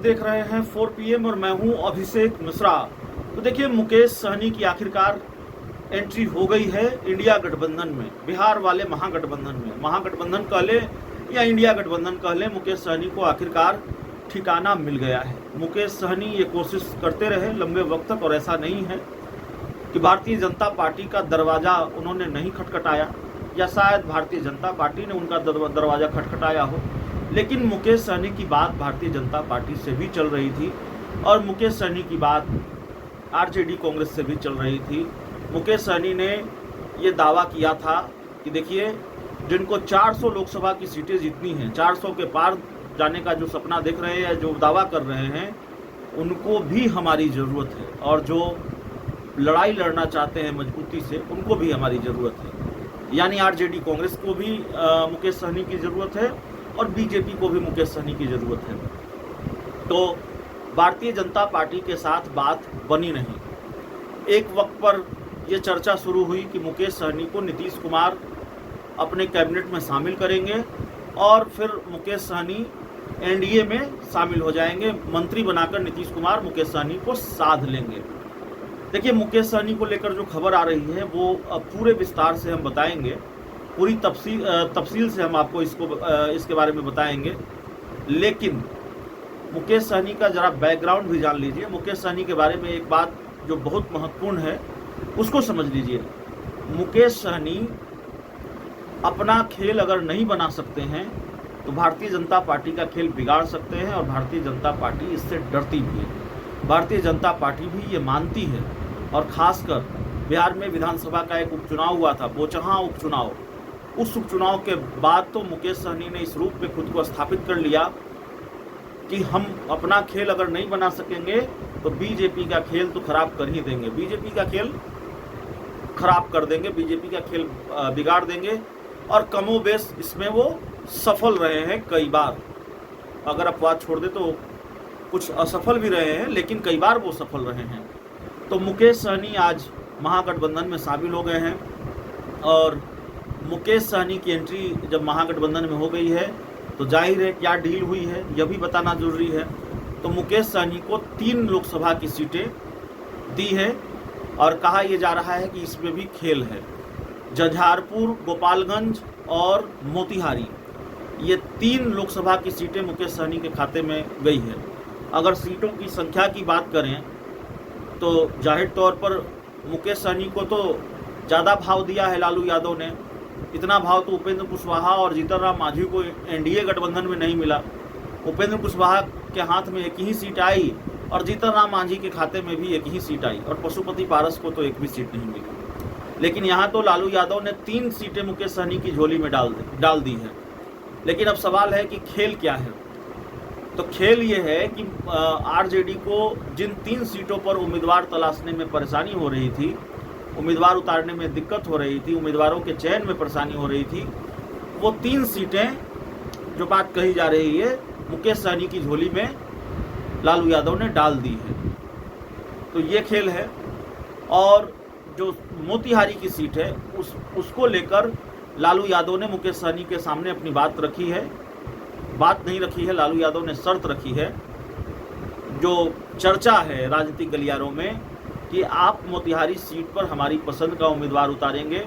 देख रहे हैं 4 PM और मैं हूं अभिषेक मिश्रा। तो देखिए, मुकेश सहनी की आखिरकार एंट्री हो गई है इंडिया गठबंधन में, बिहार वाले महागठबंधन में। महागठबंधन कह ले या इंडिया गठबंधन कह ले, मुकेश सहनी को आखिरकार ठिकाना मिल गया है। मुकेश सहनी ये कोशिश करते रहे लंबे वक्त तक, और ऐसा नहीं है कि भारतीय जनता पार्टी का दरवाज़ा उन्होंने नहीं खटखटाया, या शायद भारतीय जनता पार्टी ने उनका दरवाज़ा खटखटाया हो, लेकिन मुकेश सहनी की बात भारतीय जनता पार्टी से भी चल रही थी और मुकेश सहनी की बात आरजेडी कांग्रेस से भी चल रही थी। मुकेश सहनी ने ये दावा किया था कि देखिए, जिनको 400 लोकसभा की सीटें जीतनी हैं, 400 के पार जाने का जो सपना देख रहे हैं, जो दावा कर रहे हैं, उनको भी हमारी ज़रूरत है, और जो लड़ाई लड़ना चाहते हैं मजबूती से, उनको भी हमारी ज़रूरत है। यानी आरजेडी कांग्रेस को भी मुकेश सहनी की ज़रूरत है और बीजेपी को भी मुकेश सहनी की ज़रूरत है। तो भारतीय जनता पार्टी के साथ बात बनी नहीं। एक वक्त पर यह चर्चा शुरू हुई कि मुकेश सहनी को नीतीश कुमार अपने कैबिनेट में शामिल करेंगे और फिर मुकेश सहनी एनडीए में शामिल हो जाएंगे, मंत्री बनाकर नीतीश कुमार मुकेश सहनी को साध लेंगे। देखिए, मुकेश सहनी को लेकर जो खबर आ रही है वो पूरे विस्तार से हम बताएंगे, पूरी तफसील से हम आपको इसके बारे में बताएंगे। लेकिन मुकेश सहनी का ज़रा बैकग्राउंड भी जान लीजिए। मुकेश सहनी के बारे में एक बात जो बहुत महत्वपूर्ण है उसको समझ लीजिए। मुकेश सहनी अपना खेल अगर नहीं बना सकते हैं तो भारतीय जनता पार्टी का खेल बिगाड़ सकते हैं, और भारतीय जनता पार्टी इससे डरती भी है। भारतीय जनता पार्टी भी ये मानती है, और ख़ासकर बिहार में विधानसभा का एक उपचुनाव हुआ था, बोचहां उपचुनाव। उस उपचुनाव के बाद तो मुकेश सहनी ने इस रूप में खुद को स्थापित कर लिया कि हम अपना खेल अगर नहीं बना सकेंगे तो बीजेपी का खेल तो खराब कर ही देंगे, बीजेपी का खेल खराब कर देंगे, बीजेपी का खेल बिगाड़ देंगे। और कमोबेश इसमें वो सफल रहे हैं कई बार। अगर अपवाद छोड़ दे तो कुछ असफल भी रहे हैं, लेकिन कई बार वो सफल रहे हैं। तो मुकेश सहनी आज महागठबंधन में शामिल हो गए हैं, और मुकेश सहनी की एंट्री जब महागठबंधन में हो गई है तो जाहिर है क्या डील हुई है यह भी बताना जरूरी है। तो मुकेश सहनी को 3 लोकसभा की सीटें दी है, और कहा यह जा रहा है कि इसमें भी खेल है। झंझारपुर, गोपालगंज और मोतिहारी, ये 3 लोकसभा की सीटें मुकेश सहनी के खाते में गई है। अगर सीटों की संख्या की बात करें तो जाहिर तौर पर मुकेश सहनी को तो ज़्यादा भाव दिया है लालू यादव ने। इतना भाव तो उपेंद्र कुशवाहा और जीतन राम मांझी को एनडीए गठबंधन में नहीं मिला। उपेंद्र कुशवाहा के हाथ में एक ही सीट आई और जीतन राम मांझी के खाते में भी एक ही सीट आई, और पशुपति पारस को तो एक भी सीट नहीं मिली। लेकिन यहाँ तो लालू यादव ने 3 सीटें मुकेश सहनी की झोली में डाल दी है। लेकिन अब सवाल है कि खेल क्या है। तो खेल ये है कि आरजेडी को जिन 3 सीटों पर उम्मीदवार तलाशने में परेशानी हो रही थी, उम्मीदवार उतारने में दिक्कत हो रही थी, उम्मीदवारों के चयन में परेशानी हो रही थी, वो 3 सीटें जो बात कही जा रही है मुकेश सहनी की झोली में लालू यादव ने डाल दी है। तो ये खेल है। और जो मोतिहारी की सीट है उसको लेकर लालू यादव ने मुकेश सहनी के सामने अपनी बात रखी है। बात नहीं रखी है, लालू यादव ने शर्त रखी है। जो चर्चा है राजनीतिक गलियारों में कि आप मोतिहारी सीट पर हमारी पसंद का उम्मीदवार उतारेंगे,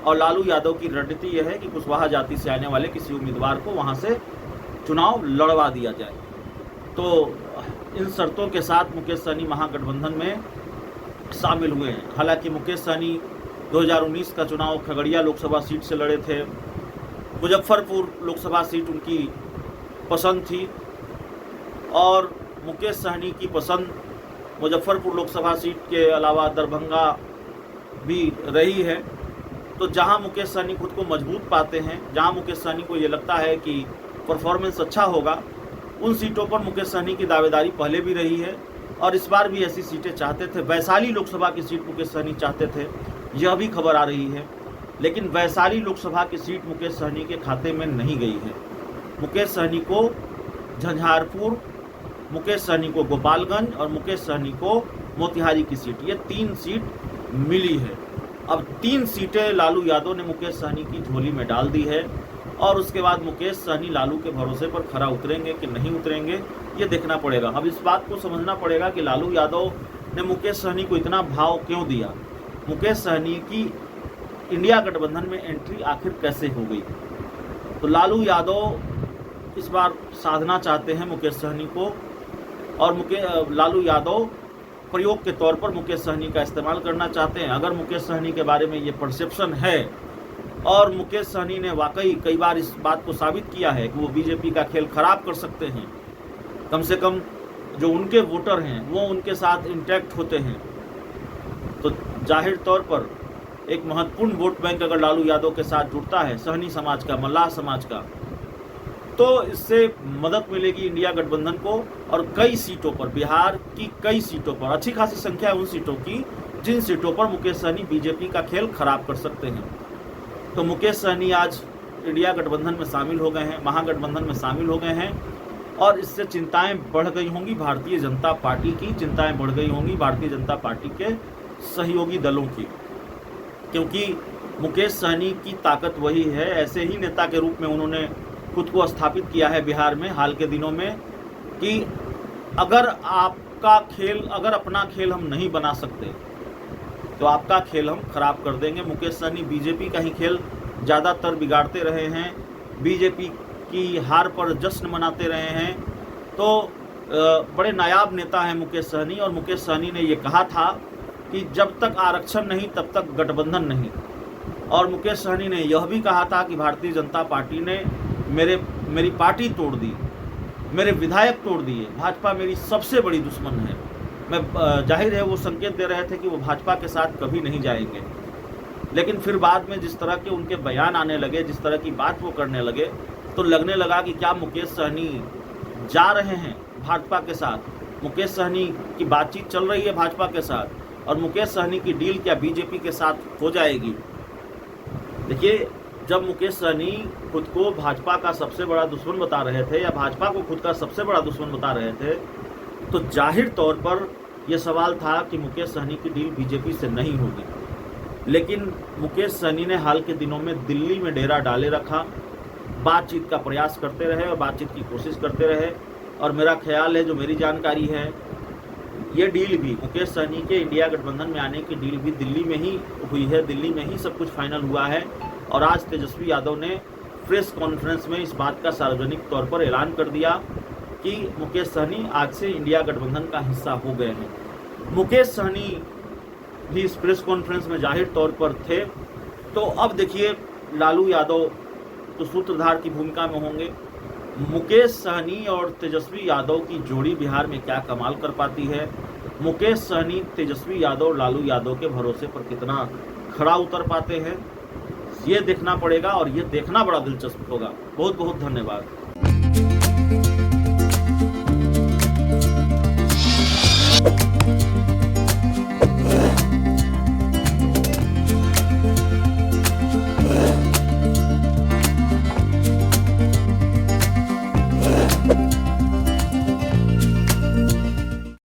और लालू यादव की रणनीति यह है कि कुशवाहा जाति से आने वाले किसी उम्मीदवार को वहां से चुनाव लड़वा दिया जाए। तो इन शर्तों के साथ मुकेश सहनी महागठबंधन में शामिल हुए हैं। हालांकि मुकेश सहनी 2019 का चुनाव खगड़िया लोकसभा सीट से लड़े थे। मुजफ्फरपुर लोकसभा सीट उनकी पसंद थी, और मुकेश सहनी की पसंद मुजफ्फरपुर लोकसभा सीट के अलावा दरभंगा भी रही है। तो जहां मुकेश सहनी खुद को मजबूत पाते हैं, जहां मुकेश सहनी को ये लगता है कि परफॉर्मेंस अच्छा होगा, उन सीटों पर मुकेश सहनी की दावेदारी पहले भी रही है, और इस बार भी ऐसी सीटें चाहते थे। वैशाली लोकसभा की सीट मुकेश सहनी चाहते थे, यह भी खबर आ रही है। लेकिन वैशाली लोकसभा की सीट मुकेश सहनी के खाते में नहीं गई है। मुकेश सहनी को झंझारपुर, मुकेश सहनी को गोपालगंज और मुकेश सहनी को मोतिहारी की सीट, ये 3 सीट मिली है। अब 3 सीटें लालू यादव ने मुकेश सहनी की झोली में डाल दी है, और उसके बाद मुकेश सहनी लालू के भरोसे पर खरा उतरेंगे कि नहीं उतरेंगे, ये देखना पड़ेगा। अब इस बात को समझना पड़ेगा कि लालू यादव ने मुकेश सहनी को इतना भाव क्यों दिया, मुकेश सहनी की इंडिया गठबंधन में एंट्री आखिर कैसे हो गई। तो लालू यादव इस बार साधना चाहते हैं मुकेश सहनी को, और लालू यादव प्रयोग के तौर पर मुकेश सहनी का इस्तेमाल करना चाहते हैं। अगर मुकेश सहनी के बारे में ये परसेप्शन है और मुकेश सहनी ने वाकई कई बार इस बात को साबित किया है कि वो बीजेपी का खेल खराब कर सकते हैं, कम से कम जो उनके वोटर हैं वो उनके साथ इंटैक्ट होते हैं, तो जाहिर तौर पर एक महत्वपूर्ण वोट बैंक अगर लालू यादव के साथ जुड़ता है, सहनी समाज का, मल्लाह समाज का, तो इससे मदद मिलेगी इंडिया गठबंधन को। और कई सीटों पर, बिहार की कई सीटों पर, अच्छी खासी संख्या है उन सीटों की जिन सीटों पर मुकेश सहनी बीजेपी का खेल खराब कर सकते हैं। तो मुकेश सहनी आज इंडिया गठबंधन में शामिल हो गए हैं, महागठबंधन में शामिल हो गए हैं, और इससे चिंताएं बढ़ गई होंगी भारतीय जनता पार्टी की, चिंताएं बढ़ गई होंगी भारतीय जनता पार्टी के सहयोगी दलों की, क्योंकि मुकेश सहनी की ताकत वही है। ऐसे ही नेता के रूप में उन्होंने खुद को स्थापित किया है बिहार में हाल के दिनों में, कि अगर अपना खेल हम नहीं बना सकते तो आपका खेल हम खराब कर देंगे। मुकेश सहनी बीजेपी का ही खेल ज़्यादातर बिगाड़ते रहे हैं, बीजेपी की हार पर जश्न मनाते रहे हैं। तो बड़े नायाब नेता हैं मुकेश सहनी, और मुकेश सहनी ने ये कहा था कि जब तक आरक्षण नहीं तब तक गठबंधन नहीं। और मुकेश सहनी ने यह भी कहा था कि भारतीय जनता पार्टी ने मेरी पार्टी तोड़ दी, मेरे विधायक तोड़ दिए, भाजपा मेरी सबसे बड़ी दुश्मन है। मैं जाहिर है वो संकेत दे रहे थे कि वो भाजपा के साथ कभी नहीं जाएंगे। लेकिन फिर बाद में जिस तरह के उनके बयान आने लगे, जिस तरह की बात वो करने लगे, तो लगने लगा कि क्या मुकेश सहनी जा रहे हैं भाजपा के साथ, मुकेश सहनी की बातचीत चल रही है भाजपा के साथ, और मुकेश सहनी की डील क्या बीजेपी के साथ हो जाएगी। देखिए, जब मुकेश सहनी खुद को भाजपा का सबसे बड़ा दुश्मन बता रहे थे, या भाजपा को खुद का सबसे बड़ा दुश्मन बता रहे थे, तो जाहिर तौर पर यह सवाल था कि मुकेश सहनी की डील बीजेपी से नहीं होगी। लेकिन मुकेश सहनी ने हाल के दिनों में दिल्ली में डेरा डाले रखा, बातचीत का प्रयास करते रहे और बातचीत की कोशिश करते रहे। और मेरा ख्याल है, जो मेरी जानकारी है, ये डील भी मुकेश सहनी के इंडिया गठबंधन में आने की डील भी दिल्ली में ही हुई है, दिल्ली में ही सब कुछ फाइनल हुआ है। और आज तेजस्वी यादव ने प्रेस कॉन्फ्रेंस में इस बात का सार्वजनिक तौर पर ऐलान कर दिया कि मुकेश सहनी आज से इंडिया गठबंधन का हिस्सा हो गए हैं। मुकेश सहनी भी इस प्रेस कॉन्फ्रेंस में जाहिर तौर पर थे। तो अब देखिए, लालू यादव तो सूत्रधार की भूमिका में होंगे। मुकेश सहनी और तेजस्वी यादव की जोड़ी बिहार में क्या कमाल कर पाती है, मुकेश सहनी तेजस्वी यादव लालू यादव के भरोसे पर कितना खरा उतर पाते हैं, ये देखना पड़ेगा, और ये देखना बड़ा दिलचस्प होगा। बहुत बहुत धन्यवाद।